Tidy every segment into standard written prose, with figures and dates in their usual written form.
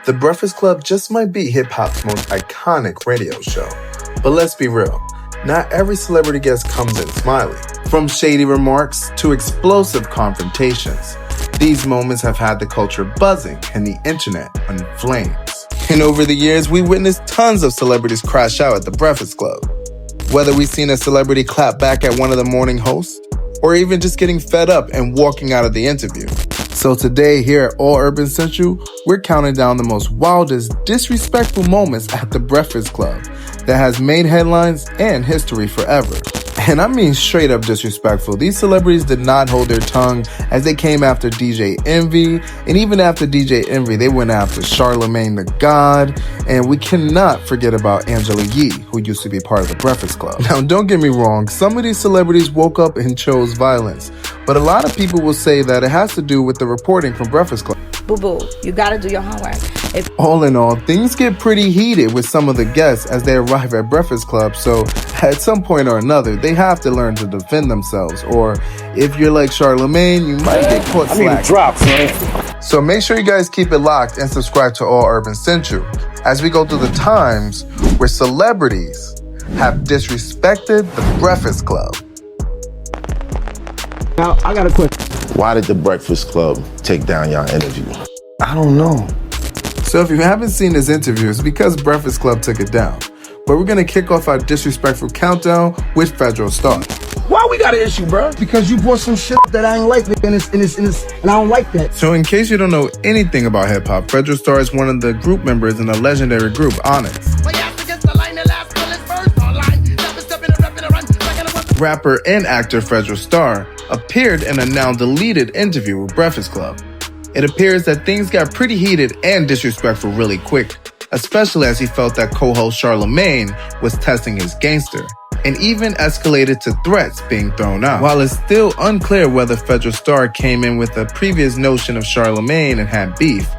The Breakfast Club just might be hip-hop's most iconic radio show. But let's be real, not every celebrity guest comes in smiling. From shady remarks to explosive confrontations, these moments have had the culture buzzing and the internet on flames. And over the years, we witnessed tons of celebrities crash out at the Breakfast Club. Whether we've seen a celebrity clap back at one of the morning hosts, or even just getting fed up and walking out of the interview. So today here at All Urban Central, we're counting down the most wildest, disrespectful moments at the Breakfast Club that has made headlines and history forever. And I mean straight up disrespectful. These celebrities did not hold their tongue as they came after DJ Envy. And even after DJ Envy, they went after Charlemagne the God. And we cannot forget about Angela Yei, who used to be part of the Breakfast Club. Now, don't get me wrong. Some of these celebrities woke up and chose violence. But a lot of people will say that it has to do with the reporting from Breakfast Club. Boo-boo, you gotta do your homework. All in all, things get pretty heated with some of the guests as they arrive at Breakfast Club, so at some point or another, they have to learn to defend themselves, or if you're like Charlemagne, you might get caught slacking. I need a drop, man. So make sure you guys keep it locked and subscribe to All Urban Central as we go through the times where celebrities have disrespected the Breakfast Club. Now, I got a question. Why did the Breakfast Club take down your interview? I don't know. So if you haven't seen this interview, it's because Breakfast Club took it down. But we're going to kick off our disrespectful countdown with Federal Star. Why we got an issue, bro? Because you brought some shit that I ain't like, and I don't like that. So in case you don't know anything about hip-hop, Federal Star is one of the group members in the legendary group Onyx. Rapper and actor Federal Star appeared in a now deleted interview with Breakfast Club. It appears that things got pretty heated and disrespectful really quick, especially as he felt that co-host Charlemagne was testing his gangster, and even escalated to threats being thrown out. While it's still unclear whether Federal Star came in with a previous notion of Charlemagne and had beef,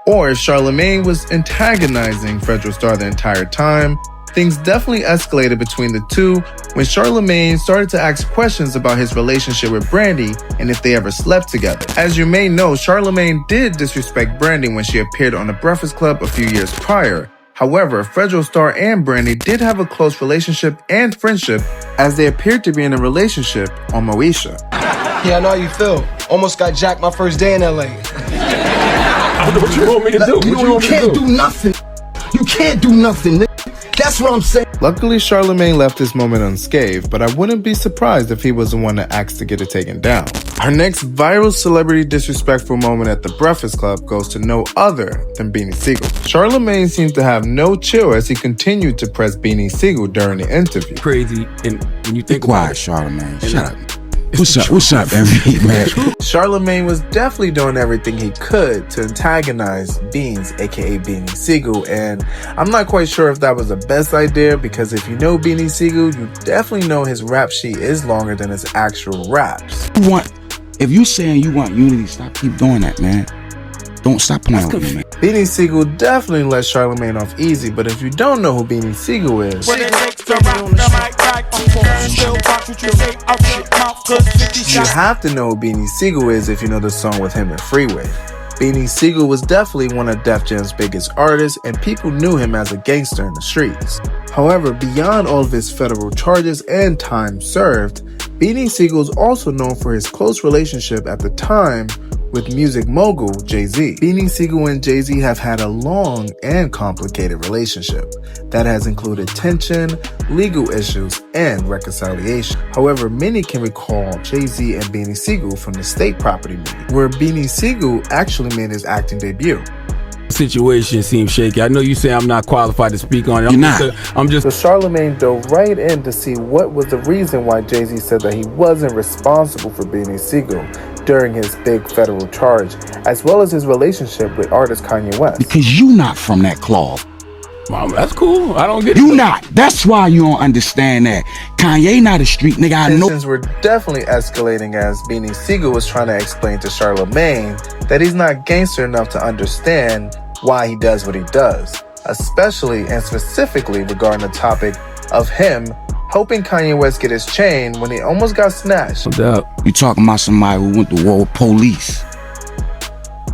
or if Charlemagne was antagonizing Federal Star the entire time, things definitely escalated between the two when Charlemagne started to ask questions about his relationship with Brandy and if they ever slept together. As you may know, Charlemagne did disrespect Brandy when she appeared on the Breakfast Club a few years prior. However, Federal Star and Brandy did have a close relationship and friendship as they appeared to be in a relationship on MoNique. Yeah, I know how you feel. Almost got jacked my first day in LA. What you want me to do? You can't do nothing. You can't do nothing, nigga. That's what I'm saying. Luckily, Charlemagne left this moment unscathed, but I wouldn't be surprised if he was the one that asked to get it taken down. Our next viral celebrity disrespectful moment at the Breakfast Club goes to no other than Beanie Seagull. Charlemagne seems to have no chill as he continued to press Beanie Seagull during the interview. Crazy, and when you think quiet, Charlemagne. Shut up. What's up, MV, man? Charlemagne was definitely doing everything he could to antagonize Beans, aka Beanie Seagull, and I'm not quite sure if that was the best idea because if you know Beanie Seagull, you definitely know his rap sheet is longer than his actual raps. If you saying you want unity, keep doing that, man. Don't stop playing with me, man. Beanie Seagull definitely let Charlemagne off easy, but if you don't know who Beanie Seagull is, you have to know who Beanie Seagull is if you know the song with him and Freeway. Beanie Seagull was definitely one of Def Jam's biggest artists, and people knew him as a gangster in the streets. However, beyond all of his federal charges and time served, Beanie Seagull is also known for his close relationship at the time with music mogul Jay-Z. Beanie Seagull and Jay-Z have had a long and complicated relationship that has included tension, legal issues, and reconciliation. However, many can recall Jay-Z and Beanie Seagull from the State Property movie, where Beanie Seagull actually made his acting debut. Situation seems shaky. I know you say I'm not qualified to speak on it. So Charlemagne dove right in to see what was the reason why Jay-Z said that he wasn't responsible for Beanie Seagull during his big federal charge, as well as his relationship with artist Kanye West. Because you not from that cloth. Mom, that's cool. I don't get it. You not. That's why you don't understand that. Kanye not a street nigga. I know. Tensions were definitely escalating as Beanie Seagull was trying to explain to Charlemagne that he's not gangster enough to understand why he does what he does, especially and specifically regarding the topic of him helping Kanye West get his chain when he almost got snatched. You talking about somebody who went to war with police.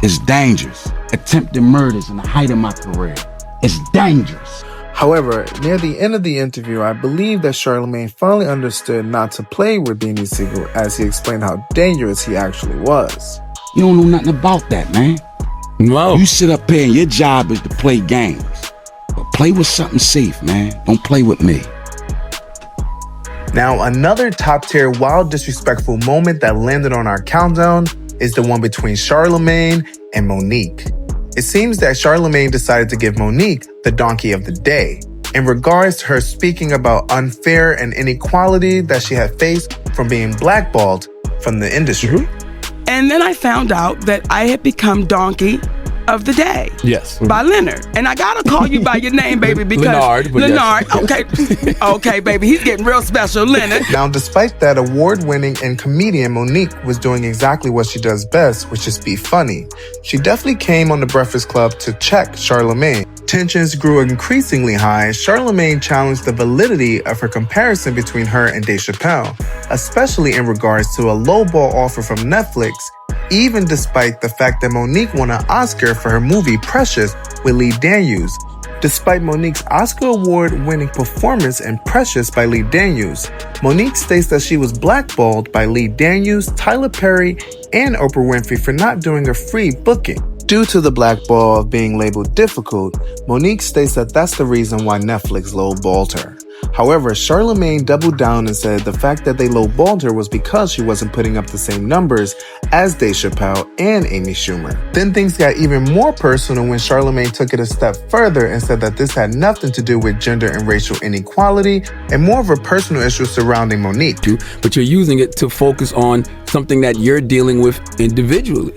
It's dangerous. attempted murders in the height of my career. It's dangerous. However, near the end of the interview, I believe that Charlemagne finally understood not to play with Beanie Seagull as he explained how dangerous he actually was. You don't know nothing about that, man. No. You sit up here and your job is to play games. But play with something safe, man. Don't play with me. Now, another top-tier, wild, disrespectful moment that landed on our countdown is the one between Charlemagne and MoNique. It seems that Charlemagne decided to give MoNique the donkey of the day in regards to her speaking about unfair and inequality that she had faced from being blackballed from the industry. And then I found out that I had become donkey of the day. Yes. By Leonard. And I gotta call you by your name, baby, because Leonard. Okay. Okay, baby. He's getting real special, Leonard. Now, despite that, award-winning and comedian MoNique was doing exactly what she does best, which is be funny. She definitely came on The Breakfast Club to check Charlemagne. Tensions grew increasingly high. Charlemagne challenged the validity of her comparison between her and Dave Chappelle, especially in regards to a lowball offer from Netflix, even despite the fact that MoNique won an Oscar for her movie Precious with Lee Daniels. Despite MoNique's Oscar award-winning performance in Precious by Lee Daniels, MoNique states that she was blackballed by Lee Daniels, Tyler Perry, and Oprah Winfrey for not doing a free booking. Due to the blackball of being labeled difficult, MoNique states that that's the reason why Netflix lowballed her. However, Charlemagne doubled down and said the fact that they lowballed her was because she wasn't putting up the same numbers as Dave Chappelle and Amy Schumer. Then things got even more personal when Charlemagne took it a step further and said that this had nothing to do with gender and racial inequality and more of a personal issue surrounding MoNique. But you're using it to focus on something that you're dealing with individually.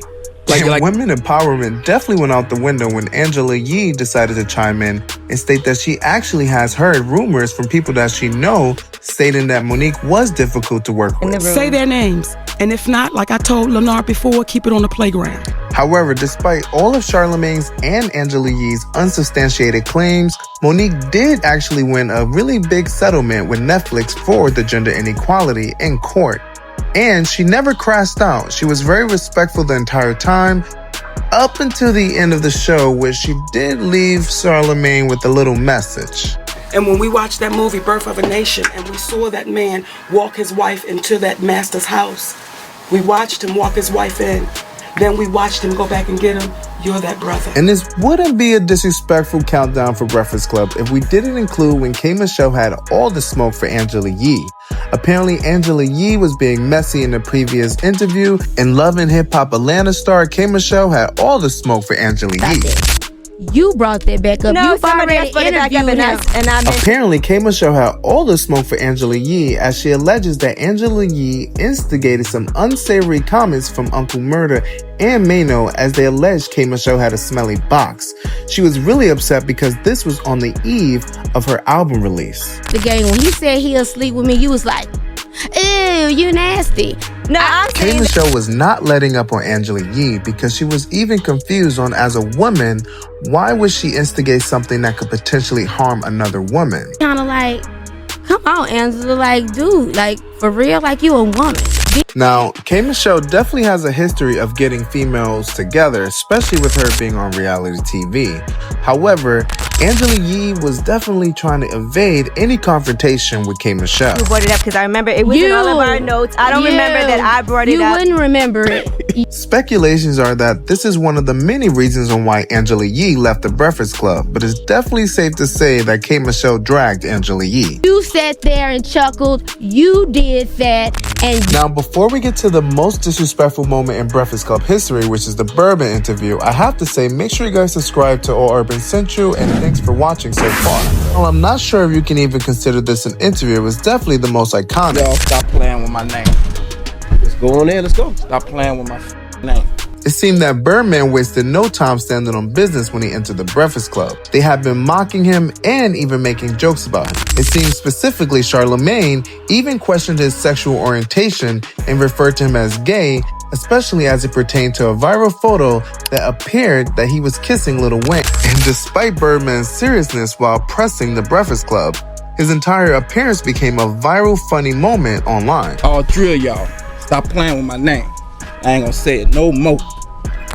Like women empowerment definitely went out the window when Angela Yei decided to chime in and state that she actually has heard rumors from people that she knows stating that MoNique was difficult to work with. Say their names. And if not, like I told Leonard before, keep it on the playground. However, despite all of Charlemagne's and Angela Yei's unsubstantiated claims, MoNique did actually win a really big settlement with Netflix for the gender inequality in court. And she never crashed out. She was very respectful the entire time, up until the end of the show, where she did leave Charlemagne with a little message. And when we watched that movie, Birth of a Nation, and we saw that man walk his wife into that master's house, we watched him walk his wife in. Then we watched him go back and get him. You're that brother. And this wouldn't be a disrespectful countdown for Breakfast Club if we didn't include when KMA Show had all the smoke for Angela Yei. Apparently, Angela Yei was being messy in the previous interview, and Love and Hip Hop Atlanta star KMA Show had all the smoke for Angela Yei. You brought that back up. No, You've somebody already else put it back up interviewed him. and I meant Apparently, KMA Show had all the smoke for Angela Yei as she alleges that Angela Yei instigated some unsavory comments from Uncle Murder and Mano as they alleged KMA Show had a smelly box. She was really upset because this was on the eve of her album release. The gang, when he said he'll sleep with me, you was like, ew, you nasty. no, I'm saying KMA Show was not letting up on Angela Yei because she was even confused on, as a woman, why would she instigate something that could potentially harm another woman? Kind of like, come on, Angela, like, dude, like, for real, like, you a woman. Now, KMA Show definitely has a history of getting females together, especially with her being on reality TV. However, Angela Yei was definitely trying to evade any confrontation with KMA Show. you brought it up because I remember it was in all of our notes. I don't remember that I brought it you up. You wouldn't remember it. Speculations are that this is one of the many reasons on why Angela Yei left the Breakfast Club, but it's definitely safe to say that KMA Show dragged Angela Yei. You sat there and chuckled. You did that. And Now, before we get to the most disrespectful moment in Breakfast Club history, which is the Burman interview, I have to say, make sure you guys subscribe to All Urban Central, and thanks for watching so far. Well, I'm not sure if you can even consider this an interview. It was definitely the most iconic. Yo, stop playing with my name. Let's go on there, let's go. Stop playing with my name. It seemed that Burman wasted no time standing on business when he entered the Breakfast Club. They had been mocking him and even making jokes about him. It seems specifically Charlemagne even questioned his sexual orientation and referred to him as gay, especially as it pertained to a viral photo that appeared that he was kissing Lil Wayne. And despite Burman's seriousness while pressing the Breakfast Club, his entire appearance became a viral funny moment online. All three of y'all, stop playing with my name. I ain't gonna say it no more.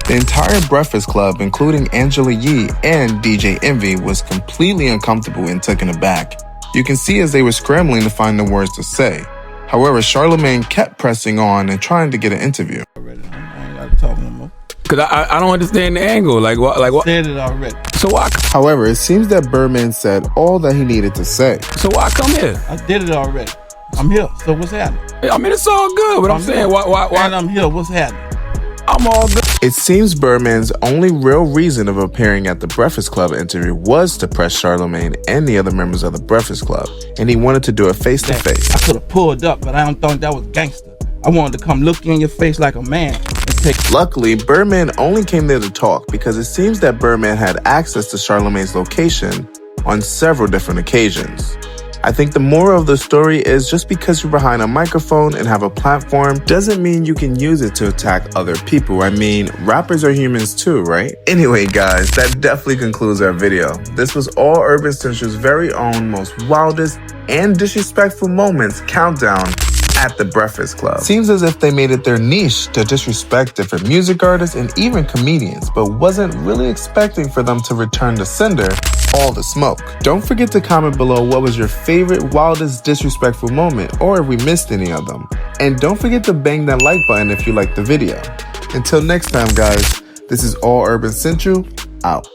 The entire Breakfast Club, including Angela Yei and DJ Envy, was completely uncomfortable and taken aback. You can see as they were scrambling to find the words to say. However, Charlemagne kept pressing on and trying to get an interview. I ain't gotta talk no more. Cause I don't understand the angle. Like what? Said it already. So why? However, it seems that Burman said all that he needed to say. So why come here? I did it already. I'm here. So what's happening? I mean, it's all good, but I'm saying why? And I'm here. What's happening? I'm all good. It seems Burman's only real reason of appearing at the Breakfast Club interview was to press Charlemagne and the other members of the Breakfast Club, and he wanted to do it face to face. I could have pulled up, but I don't think that was gangster. I wanted to come look you in your face like a man and take. Luckily, Burman only came there to talk because it seems that Burman had access to Charlemagne's location on several different occasions. I think the moral of the story is just because you're behind a microphone and have a platform doesn't mean you can use it to attack other people. I mean, rappers are humans too, right? Anyway, guys, that definitely concludes our video. This was all Urban Central's very own most wildest and disrespectful moments countdown at the Breakfast Club. Seems as if they made it their niche to disrespect different music artists and even comedians, but wasn't really expecting for them to return to sender all the smoke. Don't forget to comment below what was your favorite wildest disrespectful moment, or if we missed any of them. And don't forget to bang that like button if you liked the video. Until next time, guys, this is All Urban Central, out.